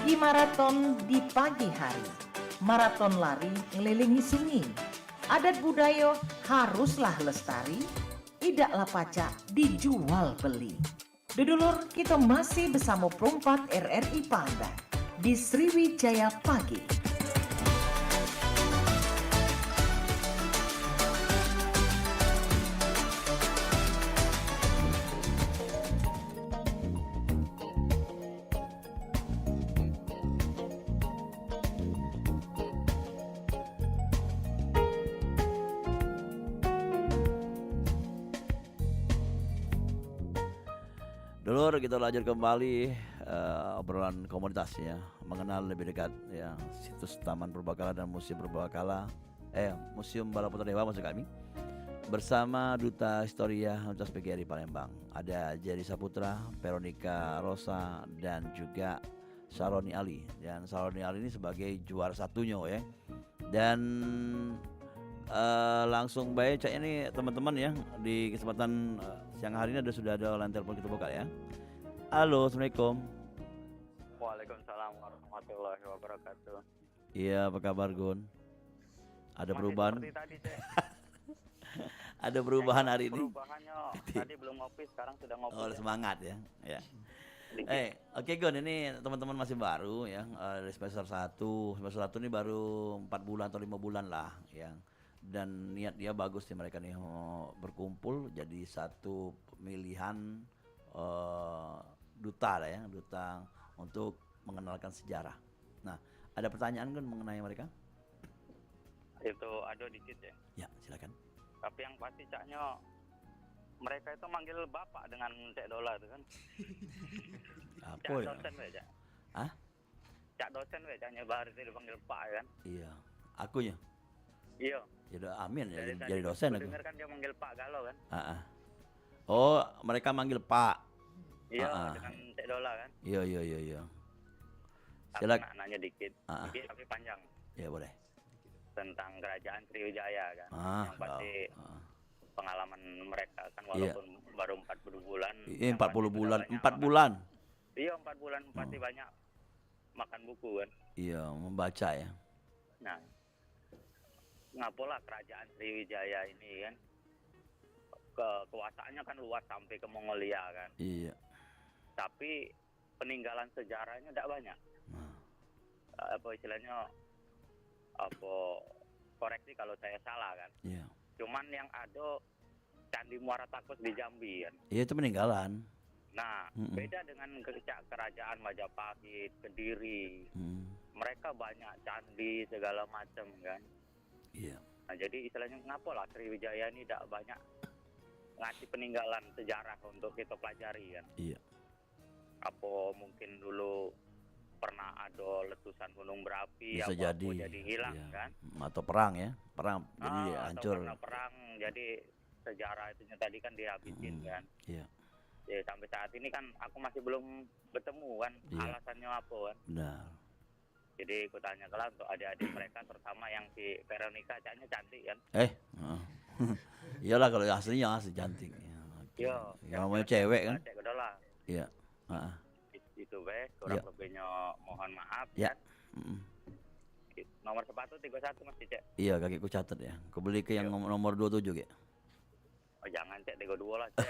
Lagi maraton di pagi hari, maraton lari ngelilingi sungai. Adat budaya haruslah lestari, idaklah pacak dijual beli. Dudulur, kita masih bersama perempat RRI Pandan di Sriwijaya Pagi. Dulur, kita lanjut kembali obrolan komunitasnya, mengenal lebih dekat ya situs Taman Purbakala dan Museum Purbakala, Museum Bala Putra Dewa maksud kami, bersama Duta Historia Universitas PGRI Palembang. Ada Jerry Saputra, Veronica Rosa, dan juga Saroni Ali. Dan Saroni Ali ini sebagai juara satunya ya. Dan langsung baik cak ini teman-teman ya, di kesempatan siang hari ini sudah ada line telepon kita buka ya. Halo, assalamualaikum. Waalaikumsalam warahmatullahi wabarakatuh. Iya, apa kabar Gun? Ada Masih perubahan? seperti tadi cek. Ada perubahan hari ini? Perubahannya tadi belum ngopi, sekarang sudah ngopi. Oh, ya. semangat ya. Ya. Dikit. Oke Gun, ini teman-teman masih baru ya, dari semester 1. Semester 1 ini baru 4 bulan atau 5 bulan lah ya. Dan niat dia bagus nih, mereka nih mau berkumpul jadi satu pemilihan duta lah ya, duta untuk mengenalkan sejarah. Nah, ada pertanyaan kan mengenai mereka? Itu ada dikit ya. Ya, silakan. Tapi yang pasti caknya mereka itu manggil bapak dengan Cek Dola itu kan. Apa Cak ya? dosen we, Cak. Hah? Cak dosen we, Cak Nyebar itu dipanggil Pak kan. Iya. Akunya? Iya. Ya udah amin ya, Dari jadi dosen aku aku. dengar kan dia manggil Pak Galau kan. Oh, mereka manggil Pak. Iya, dengan Cek Dola kan. Iya. Aku Silakan. nanya dikit. Dikit tapi panjang. Ya boleh. Tentang kerajaan Sriwijaya kan. Yang pasti pengalaman mereka kan walaupun baru 40 bulan. Iya, 40 bulan, 4 makan. bulan. Iya, 4 bulan pasti banyak makan buku kan. Iya, membaca ya. Nah, ngapalah kerajaan Sriwijaya ini kan kekuasaannya kan luas sampai ke Mongolia kan. Iya. Tapi peninggalan sejarahnya tidak banyak. Apa istilahnya, apa, koreksi kalau saya salah kan. Iya. Cuman yang ada Candi Muara Takus di Jambi kan. Iya, itu peninggalan. Nah, beda dengan kerajaan Majapahit, Kediri. Mereka banyak candi segala macam kan. Iya. Nah, jadi istilahnya kenapa lah Sriwijaya ini tidak banyak ngasih peninggalan sejarah untuk kita pelajari kan. Iya. Apa mungkin dulu pernah ada letusan gunung berapi, Bisa apa jadi hilang iya. kan. Atau perang ya, perang jadi hancur. Atau pernah perang, jadi sejarah itu tadi kan dihabisin kan. Iya. Ya, sampai saat ini kan aku masih belum bertemu kan alasannya apa kan. Benar. Jadi aku tanya ke lah untuk adik-adik mereka, terutama yang si Veronica, caknya cantik kan. Iyalah kalau aslinya asli cantik. Iya. Yang namanya cewek kan. Cek kedola. Iya. Itu kurang lebihnya mohon maaf Ya. kan. Nomor sepatu 31 Mas Cek. Iya, kakiku catat ya. Aku beli ke yang nomor 27 ya. Oh jangan Cek, 32 lah Cek.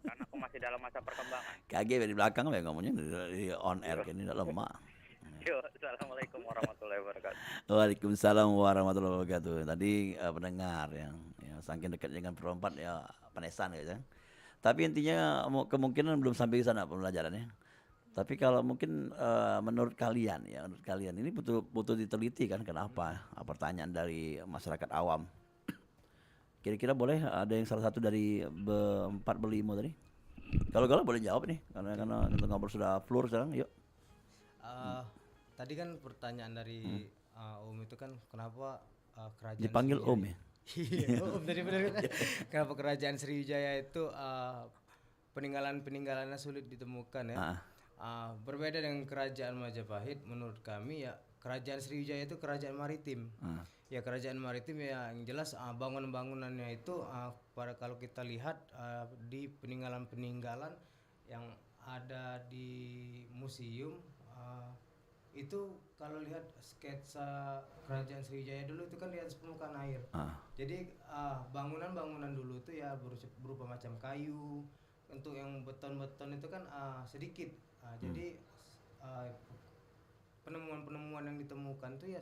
Karena aku masih dalam masa perkembangan. Kaget di belakang ya ngomongnya di on air ini udah lemah. Yo, assalamualaikum warahmatullahi wabarakatuh. Waalaikumsalam warahmatullahi wabarakatuh. Tadi pendengar yang saking dekat dengan perempat ya penesan ya. Tapi intinya kemungkinan belum sampai ke sana pembelajarannya. Tapi kalau mungkin menurut kalian ini butuh diteliti kan, kenapa? Pertanyaan dari masyarakat awam. Kira-kira boleh ada yang salah satu dari berempat berlima tadi? Kalau boleh jawab nih, karena kita ngobrol sudah floor sekarang. Yuk. Tadi kan pertanyaan dari Om itu kan kenapa kerajaan Dipanggil Sriwijaya, Om ya? Iya, Om tadi benar kan? Kenapa kerajaan Sriwijaya itu peninggalan-peninggalannya sulit ditemukan ya? Berbeda dengan kerajaan Majapahit, menurut kami ya kerajaan Sriwijaya itu kerajaan maritim. Ya kerajaan maritim ya, yang jelas bangunan-bangunannya itu pada kalau kita lihat di peninggalan-peninggalan yang ada di museum Itu kalau lihat sketsa kerajaan Sriwijaya dulu itu kan di atas permukaan air. Jadi bangunan-bangunan dulu itu ya berupa macam kayu. Untuk yang beton-beton itu kan sedikit. Jadi penemuan-penemuan yang ditemukan itu ya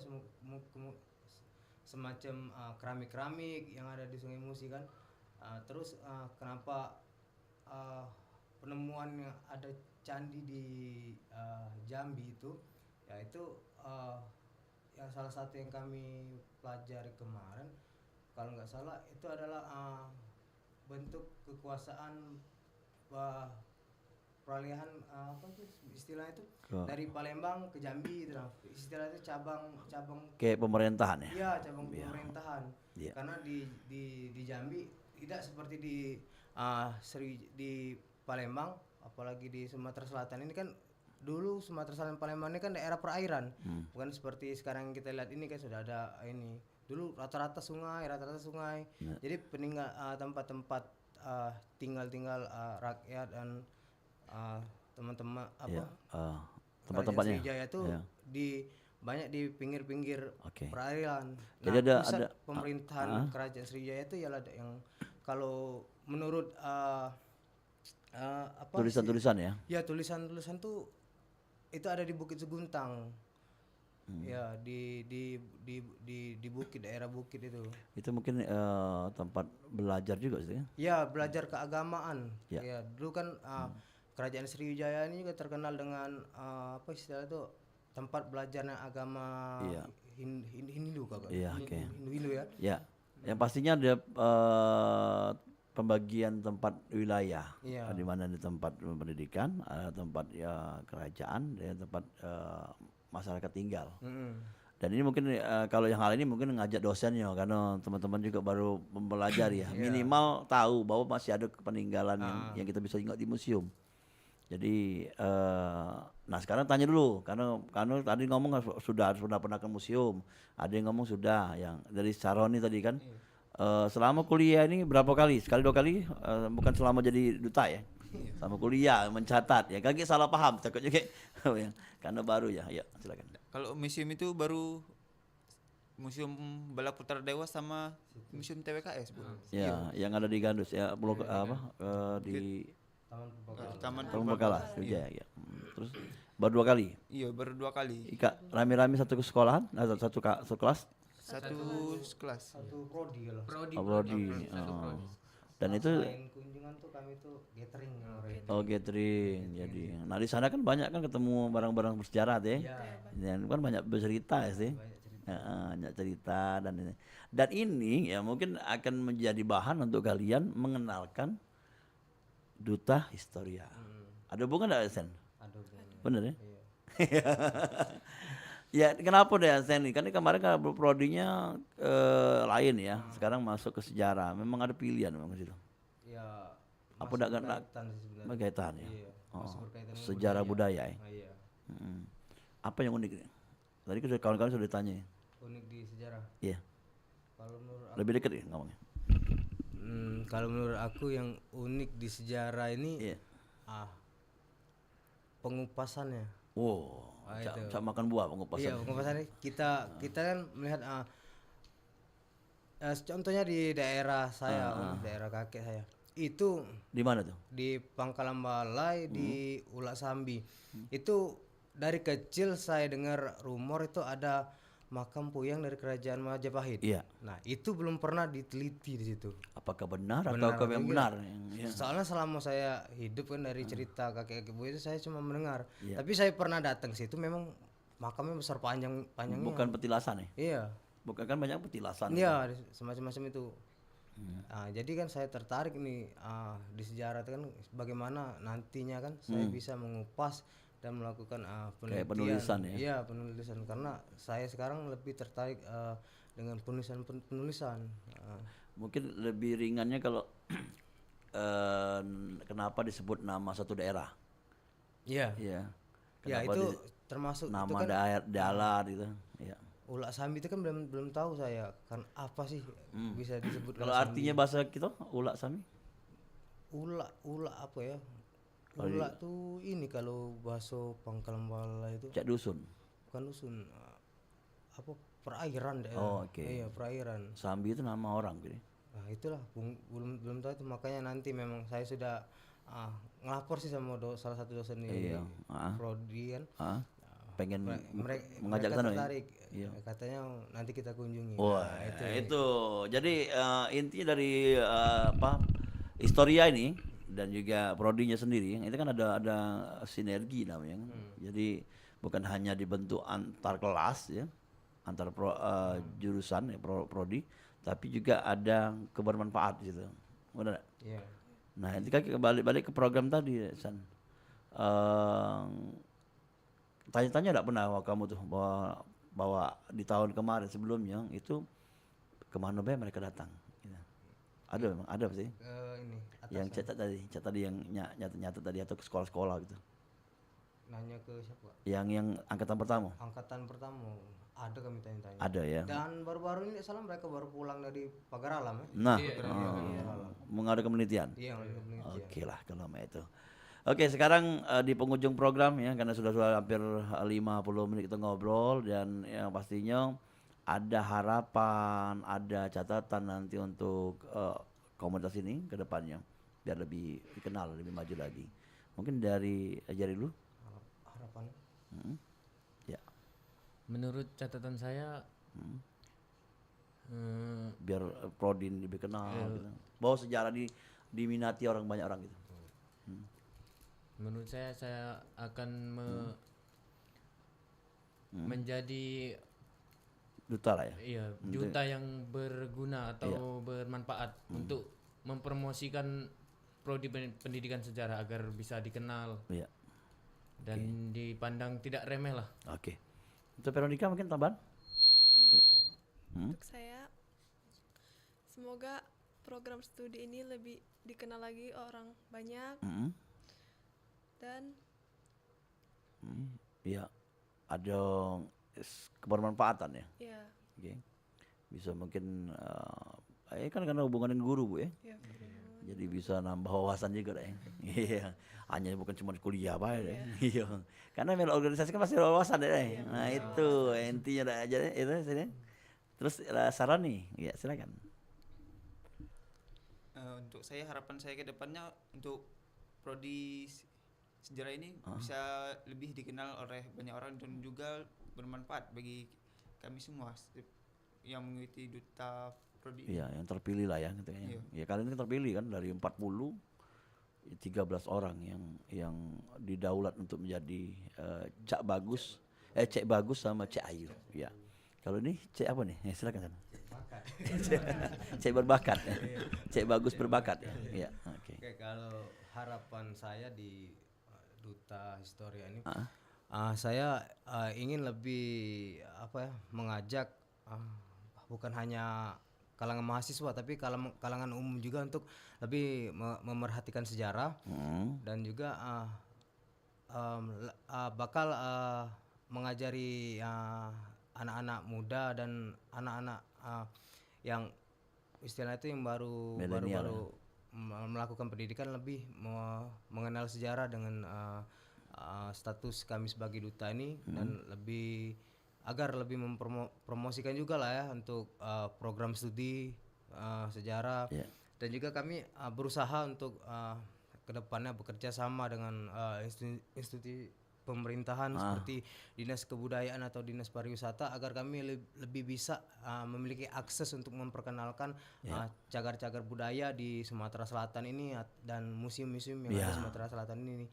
semacam keramik-keramik yang ada di Sungai Musi kan. Terus kenapa penemuan yang ada candi di Jambi itu, ya itu yang salah satu yang kami pelajari kemarin, kalau nggak salah itu adalah bentuk kekuasaan peralihan apa tuh istilahnya itu dari Palembang ke Jambi itu, istilah itu cabang kayak pemerintahan ya. Iya, cabang pemerintahan. Karena di Jambi tidak seperti di Palembang, apalagi di Sumatera Selatan ini kan. Dulu Sumatera Selatan Palembang ini kan daerah perairan, bukan seperti sekarang kita lihat ini kan sudah ada ini. Dulu rata-rata sungai. Jadi tempat-tempat tinggal rakyat dan teman-teman tempat-tempatnya Sriwijaya itu banyak di pinggir-pinggir perairan. Jadi ada pemerintahan kerajaan Sriwijaya itu ya ada yang kalau menurut tulisan-tulisan ya. Ya, tulisan-tulisan tuh itu ada di Bukit Seguntang. Ya, di bukit, daerah bukit itu. Itu mungkin tempat belajar juga sih. Ya, belajar keagamaan. Ya, dulu kan kerajaan Sriwijaya ini juga terkenal dengan apa istilah itu tempat belajarnya agama Hindu kakak. Hindu ya. Ya. Yang pastinya ada pembagian tempat wilayah, di mana di tempat pendidikan, ada tempat kerajaan, dan tempat masyarakat tinggal. Dan ini mungkin kalau yang hal ini mungkin ngajak dosennya, karena teman-teman juga baru mempelajari ya, minimal tahu bahwa masih ada peninggalan yang kita bisa ingat di museum. Jadi nah sekarang tanya dulu, karena tadi ngomong sudah pernah ke museum, ada yang ngomong sudah, yang dari Saroni tadi kan. Selama kuliah ini berapa kali? Sekali 2 kali? Bukan selama jadi duta ya? Selama kuliah mencatat ya. Kaki salah paham takutnya kayak karena baru ya. Ya, silakan. Kalau museum itu baru Museum Balak Putra Dewa sama Museum TWKS, Bu. Ya, yang ada di Gandus ya, blok di Taman Pembekalan ya. Terus baru 2 kali. Iya, baru 2 kali. Ika rame-rame satu sekolahan, satu kelas. Satu kelas. Satu prodi kalau. Prodi. Dan itu selain kunjungan tuh kami tuh gathering. Gathering. Jadi nah di sana kan banyak kan ketemu barang-barang bersejarah deh. Dan kan banyak bercerita ya sih. Banyak cerita dan ini ya mungkin akan menjadi bahan untuk kalian mengenalkan Duta Historia. Ada hubungan enggak, Sen? Ada hubungan. Bener ya? Ya kenapa deh Sen? Kan kemarin kan prodinya lain ya. Sekarang masuk ke sejarah. Memang ada pilihan memang ke situ. Ya. Apa enggak berkaitan ya? Iya. Sejarah budaya ya. Iya. Apa yang unik? Tadi kawan-kawan sudah ditanya. Unik di sejarah. Iya. Kalau menurut Lebih dekat ya ngomongnya. Kalau menurut aku yang unik di sejarah ini pengupasannya. Wow. Cak makan buah pengupasan. Iya, pengupasannya kita kan melihat contohnya di daerah saya, daerah kakek saya. Itu di mana tuh? Di Pangkalan Balai, di Ulak Sambi. Itu dari kecil saya dengar rumor itu ada makam Puyang dari kerajaan Majapahit. Iya. Nah, itu belum pernah diteliti di situ. Apakah benar atau yang benar? Soalnya selama saya hidup kan dari cerita kakek ibu itu saya cuma mendengar. Tapi saya pernah datang situ memang makamnya besar panjangnya. Bukan petilasan ya? Iya. Bukan kan banyak petilasan. Iya, semacam-macam itu. Jadi kan saya tertarik nih di sejarah itu kan bagaimana nantinya kan saya bisa mengupas dan melakukan penelitian. Kayak penulisan ya? Iya, penulisan karena saya sekarang lebih tertarik dengan penulisan. Mungkin lebih ringannya kalau kenapa disebut nama satu daerah? Iya. Iya. Ya itu termasuk nama itu kan daerah gitu. Iya. Ulak Sambi itu kan belum tahu saya kan apa sih bisa disebut. Kalau artinya bahasa kita Ulak Sambi? Ulak apa ya? Ulak tuh ini kalau bahasa Pangkalan Balai itu. Cak dusun. bukan dusun, apa perairan deh. Oh, oke. Iya, perairan. Sambi itu nama orang gitu. Nah, itulah belum tahu itu, makanya nanti memang saya sudah ngelapor sih sama salah satu dosen di Iya. prodi kan. Pengen Mereka mengajak sana ya? tertarik. Iya. Katanya nanti kita kunjungi. Wah, Nah, itu. Jadi intinya dari historia ini dan juga prodinya sendiri itu kan ada sinergi namanya kan. Jadi bukan hanya dibentuk antar kelas ya, antar jurusan ya, prodi, tapi juga ada kebermanfaat gitu. Benar nggak? Iya. Nah, itu kan balik ke program tadi, San. Tanya-tanya enggak pernah bahwa kamu tuh bahwa di tahun kemarin sebelumnya itu kemana be mereka datang? Gitu. Ada memang, ada sih. Ini Yang chat tadi yang nyata tadi atau ke sekolah-sekolah gitu. nanya ke siapa? Yang angkatan pertama. Angkatan pertama ada kami tanya-tanya. Ada ya. Dan baru-baru ini salah mereka baru pulang dari Pagar Alam ya. Nah, mengadakan penelitian. Iya, Oke lah kalau itu. Oke, sekarang di penghujung program ya, karena sudah hampir 50 menit kita ngobrol dan yang pastinya ada harapan, ada catatan nanti untuk komunitas ini ke depannya biar lebih dikenal, lebih maju lagi. Mungkin dari dulu. Harapan. Ya. Menurut catatan saya, Biar Prodin lebih kenal gitu. Bahwa sejarah diminati banyak orang gitu. menurut saya akan menjadi Duta lah ya. iya duta yang berguna atau bermanfaat untuk mempromosikan prodi pendidikan sejarah agar bisa dikenal Iya. dan dipandang tidak remeh lah. Oke. Untuk Veronica mungkin tambahan? Untuk saya, semoga program studi ini lebih dikenal lagi orang banyak dan Iya. Ada kebermanfaatan ya. ya, Oke. Bisa mungkin kan karena hubungan dengan guru Bu ya. ya Jadi bisa nambah wawasan juga deh. Iya. Hanya bukan cuma kuliah Pak ya. Iya. Karena organisasi kan pasti ada wawasan deh. Nah, itu intinya dah aja itu sini. Terus saran nih, ya silakan. Untuk saya, harapan saya ke depannya untuk prodi sejarah ini bisa lebih dikenal oleh banyak orang dan juga bermanfaat bagi kami semua yang mengikuti duta prodi ini. Iya, yang terpilih lah ya gitu ya. Ya kalian kan terpilih kan dari 13 orang yang didaulat untuk menjadi Cak Bagus sama Cak Ayu. Ya. Kalau ini Cak apa nih? Ya, silakan sana. Cak berbakat. Cak Bagus berbakat ya. Iya, oke. Oke, kalau harapan saya di duta historia ini, saya ingin lebih mengajak bukan hanya kalangan mahasiswa tapi kalangan umum juga untuk lebih memerhatikan sejarah dan juga bakal mengajari anak-anak muda dan anak-anak yang istilahnya itu yang baru melakukan pendidikan lebih mengenal sejarah dengan status kami sebagai duta ini dan agar lebih mempromosikan juga lah ya untuk program studi sejarah dan juga kami berusaha untuk kedepannya bekerja sama dengan institusi pemerintahan seperti dinas kebudayaan atau dinas pariwisata agar kami lebih bisa memiliki akses untuk memperkenalkan cagar-cagar budaya di Sumatera Selatan ini dan museum-museum yang ada di Sumatera Selatan ini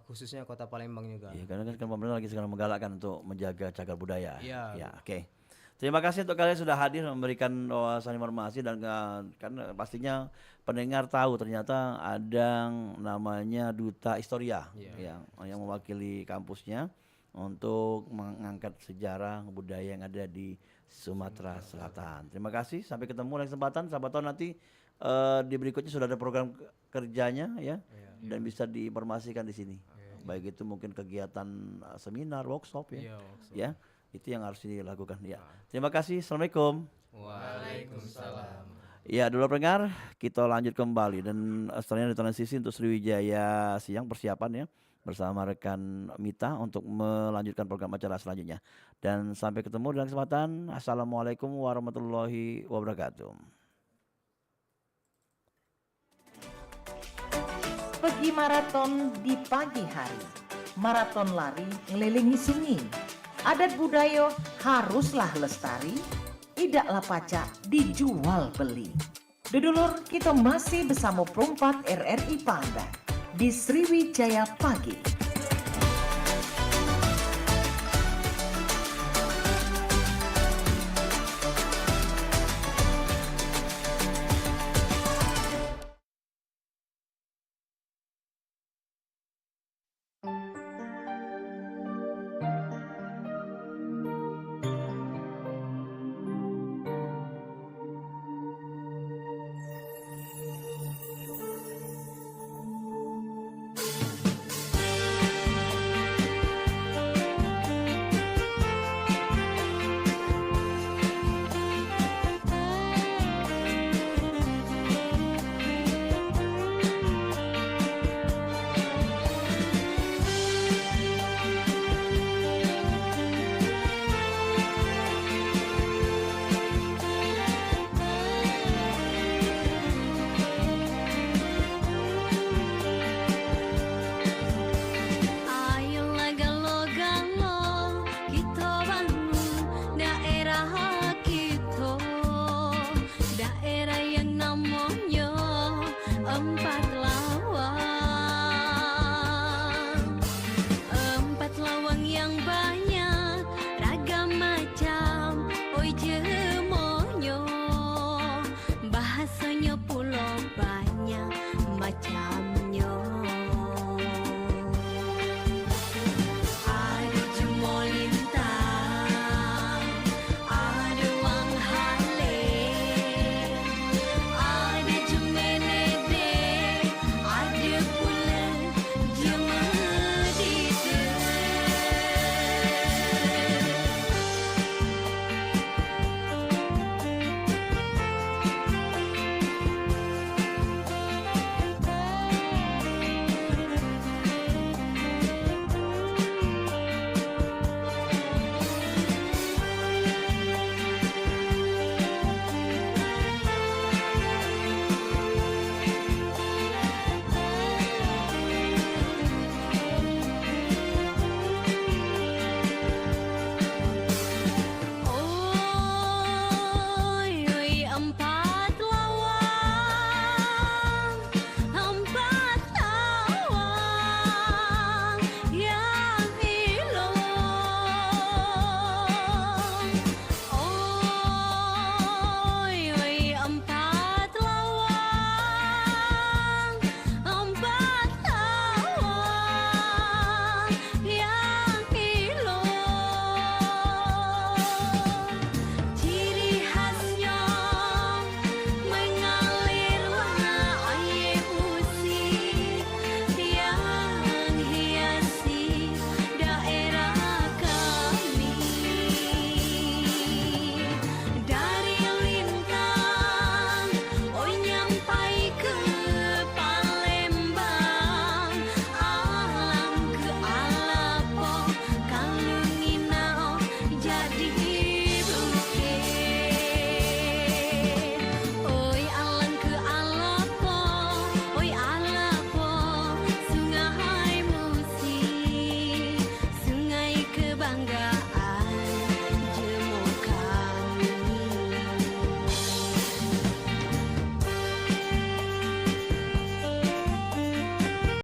khususnya Kota Palembang juga. Iya, karena kan pemerintah lagi sekarang menggalakkan untuk menjaga cagar budaya. Iya. Ya, oke. Terima kasih untuk kalian sudah hadir memberikan wawasan informasi dan karena pastinya pendengar tahu ternyata ada namanya Duta Historia yang mewakili kampusnya untuk mengangkat sejarah budaya yang ada di Sumatera Selatan. Terima kasih, sampai ketemu lain kesempatan. Siapa tahu nanti di berikutnya sudah ada program kerjanya ya dan bisa diinformasikan di sini. Baik itu mungkin kegiatan seminar, workshop ya. Itu yang harus dilakukan ya. Terima kasih. Assalamualaikum. Waalaikumsalam. Ya, dulu pendengar, kita lanjut kembali dan setelahnya di transisi untuk Sriwijaya Siang persiapan ya bersama rekan Mita untuk melanjutkan program acara selanjutnya. Dan sampai ketemu dalam kesempatan. Assalamualaikum warahmatullahi wabarakatuh. Pergi maraton di pagi hari. Maraton lari ngelilingi sungai. Adat budaya haruslah lestari. Idaklah pacak dijual beli. Dudulur, kita masih bersama Perompak RRI Pangandaran di Sriwijaya Pagi.